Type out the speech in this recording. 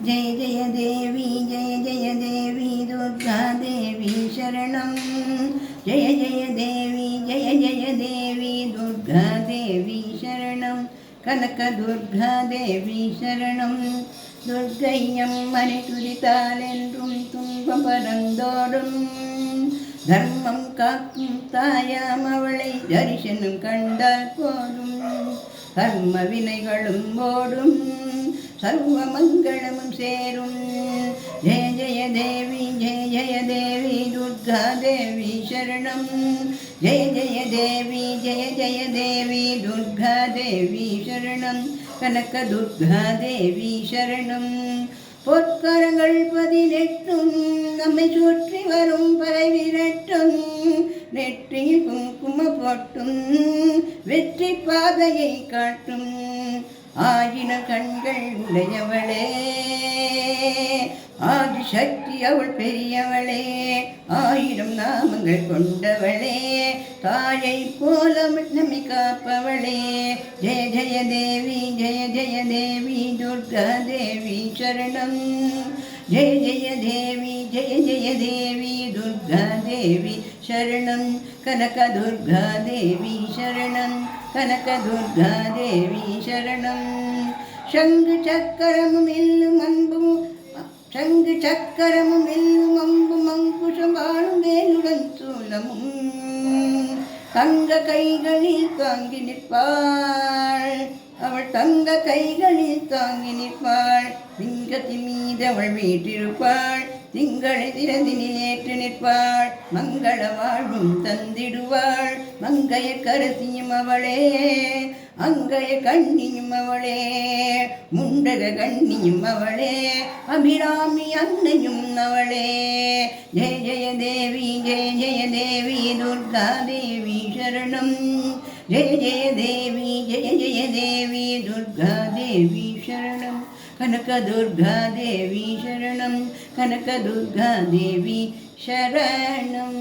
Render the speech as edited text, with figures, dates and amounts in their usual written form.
जय जय देवी दुर्गा देवी शरणं जय जय देवी दुर्गा देवी शरणं कनक दुर्गा देवी शरणं दुर्गय्यम्मனை துதித்தாலென்றும் துன்பம் பறந்தோடும் தர்மம் காக்கும் தாயாம் அவளை தரிசனம் கண்டால் போதும் கர்ம வினைகளும் ஓடும் சர்வ மங்களமும் சேரும் ஜெய ஜெய தேவி துர்கா தேவி சரணம் ஜெய ஜெய தேவி துர்கா தேவி சரணம் கனக துர்கா தேவி சரணம் பொற்கரங்கள் 18 நம்மை சுற்றி வரும் பறை விரட்டும் நெற்றியில் குங்கும போட்டும் வெற்றி பாதையை காட்டும் ஆயிரம் கண்கள் உடையவளே ஆதிசக்தி அவள் பெரியவளே ஆயிரம் நாமங்கள் கொண்டவளே தாயை போல நம்மை காப்பவளே ஜெய ஜெய தேவி துர்கா தேவி சரணம் ஜெய ஜெய தேவி துர்கா தேவி சரணம் கனக துர்கா தேவி சரணம் கனக துர்கா தேவி சரணம் சங்கு சக்கரமும் எல்லும் அன்பும் சங்கு சக்கரமும் எல்லும் அம்பும் அங்குஷம் வாழும் வேலுடன் சூலமும் தங்க கைகளில் தாங்கி நிற்பாள் அவள் தங்க கைகளில் தாங்கி நிற்பாள் திங்கத்தின் மீது அவள் வீற்றிருப்பாள் திங்களை திறந்தினில் ஏற்று நிற்பாள் மங்கள வாழ்வும் தந்திடுவாள் மங்கைய கரசியும் அவளே அங்கைய கண்ணியும் அவளே முண்டக கண்ணியும் அவளே அபிராமி அன்னையும் அவளே ஜெய ஜெய தேவி துர்கா தேவி சரணம் ஜெய ஜெய தேவி துர்கா தேவி சரணம் கனக துர்கா தேவி சரணம் கனக துர்கா தேவி சரணம்.